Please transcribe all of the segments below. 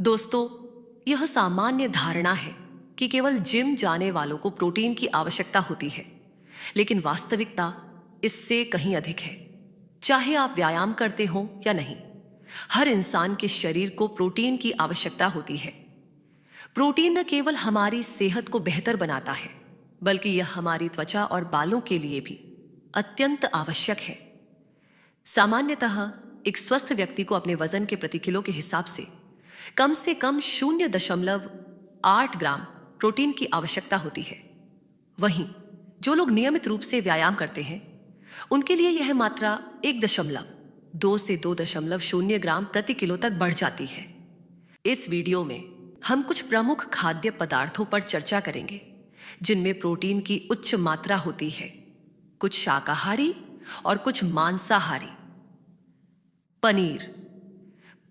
दोस्तों, यह सामान्य धारणा है कि केवल जिम जाने वालों को प्रोटीन की आवश्यकता होती है, लेकिन वास्तविकता इससे कहीं अधिक है। चाहे आप व्यायाम करते हो या नहीं, हर इंसान के शरीर को प्रोटीन की आवश्यकता होती है। प्रोटीन न केवल हमारी सेहत को बेहतर बनाता है, बल्कि यह हमारी त्वचा और बालों के लिए भी अत्यंत आवश्यक है। सामान्यतः एक स्वस्थ व्यक्ति को अपने वजन के प्रति किलो के हिसाब से कम 0.8 ग्राम प्रोटीन की आवश्यकता होती है। वहीं जो लोग नियमित रूप से व्यायाम करते हैं, उनके लिए यह मात्रा 1.2 से 2.0 ग्राम प्रति किलो तक बढ़ जाती है। इस वीडियो में हम कुछ प्रमुख खाद्य पदार्थों पर चर्चा करेंगे जिनमें प्रोटीन की उच्च मात्रा होती है, कुछ शाकाहारी और कुछ मांसाहारी।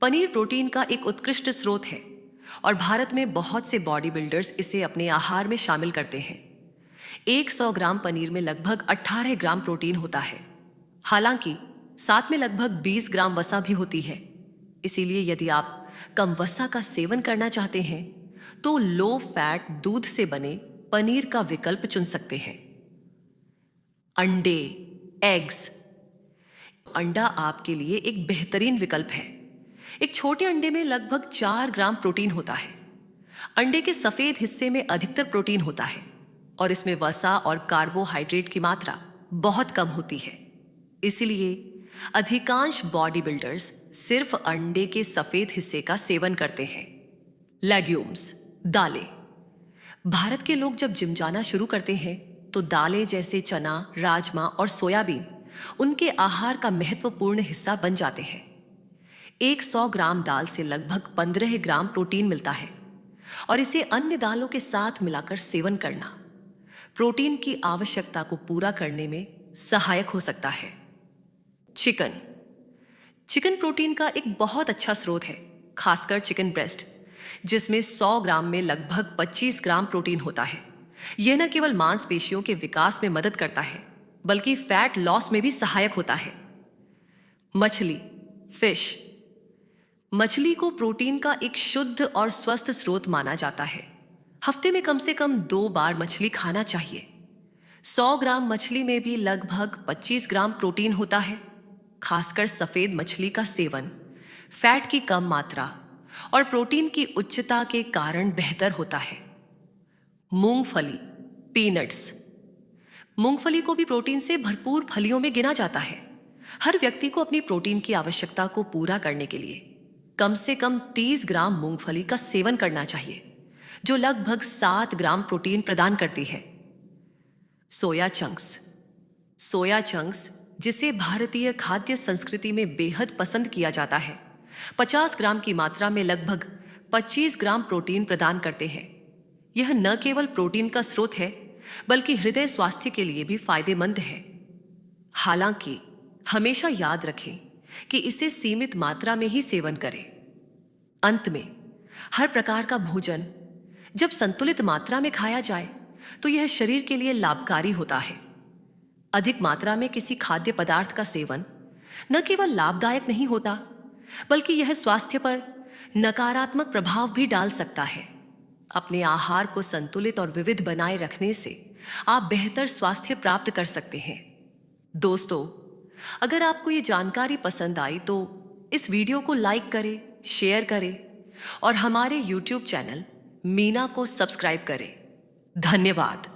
पनीर प्रोटीन का एक उत्कृष्ट स्रोत है और भारत में बहुत से बॉडी बिल्डर्स इसे अपने आहार में शामिल करते हैं। 100 ग्राम पनीर में लगभग 18 ग्राम प्रोटीन होता है। हालांकि साथ में लगभग 20 ग्राम वसा भी होती है। इसीलिए यदि आप कम वसा का सेवन करना चाहते हैं तो लो फैट दूध से बने पनीर का विकल्प चुन सकते हैं। अंडे, एग्स। अंडा आपके लिए एक बेहतरीन विकल्प है। एक छोटे अंडे में लगभग 4 ग्राम प्रोटीन होता है। अंडे के सफेद हिस्से में अधिकतर प्रोटीन होता है और इसमें वसा और कार्बोहाइड्रेट की मात्रा बहुत कम होती है। इसलिए अधिकांश बॉडी बिल्डर्स सिर्फ अंडे के सफेद हिस्से का सेवन करते हैं। लेग्यूम्स, दालें। भारत के लोग जब जिम जाना शुरू करते हैं तो दालें जैसे चना, राजमा और सोयाबीन उनके आहार का महत्वपूर्ण हिस्सा बन जाते हैं। 100 ग्राम दाल से लगभग 15 ग्राम प्रोटीन मिलता है और इसे अन्य दालों के साथ मिलाकर सेवन करना प्रोटीन की आवश्यकता को पूरा करने में सहायक हो सकता है। चिकन प्रोटीन का एक बहुत अच्छा स्रोत है, खासकर चिकन ब्रेस्ट, जिसमें 100 ग्राम में लगभग 25 ग्राम प्रोटीन होता है। यह न केवल मांसपेशियों के विकास में मदद करता है, बल्कि फैट लॉस में भी सहायक होता है। मछली, फिश। मछली को प्रोटीन का एक शुद्ध और स्वस्थ स्रोत माना जाता है। हफ्ते में कम से कम 2 बार मछली खाना चाहिए। 100 ग्राम मछली में भी लगभग 25 ग्राम प्रोटीन होता है। खासकर सफेद मछली का सेवन फैट की कम मात्रा और प्रोटीन की उच्चता के कारण बेहतर होता है। मूंगफली, पीनट्स। मूंगफली को भी प्रोटीन से भरपूर फलियों में गिना जाता है। हर व्यक्ति को अपनी प्रोटीन की आवश्यकता को पूरा करने के लिए कम से कम 30 ग्राम मूंगफली का सेवन करना चाहिए, जो लगभग 7 ग्राम प्रोटीन प्रदान करती है। सोया चंक्स, जिसे भारतीय खाद्य संस्कृति में बेहद पसंद किया जाता है, 50 ग्राम की मात्रा में लगभग 25 ग्राम प्रोटीन प्रदान करते हैं। यह न केवल प्रोटीन का स्रोत है, बल्कि हृदय स्वास्थ्य के लिए भी फायदेमंद है। हालांकि हमेशा याद रखें कि इसे सीमित मात्रा में ही सेवन करें। अंत में, हर प्रकार का भोजन जब संतुलित मात्रा में खाया जाए तो यह शरीर के लिए लाभकारी होता है। अधिक मात्रा में किसी खाद्य पदार्थ का सेवन न केवल लाभदायक नहीं होता, बल्कि यह स्वास्थ्य पर नकारात्मक प्रभाव भी डाल सकता है। अपने आहार को संतुलित और विविध बनाए रखने से आप बेहतर स्वास्थ्य प्राप्त कर सकते हैं। दोस्तों, अगर आपको ये जानकारी पसंद आई तो इस वीडियो को लाइक करें, शेयर करें और हमारे YouTube चैनल मीना को सब्सक्राइब करें। धन्यवाद।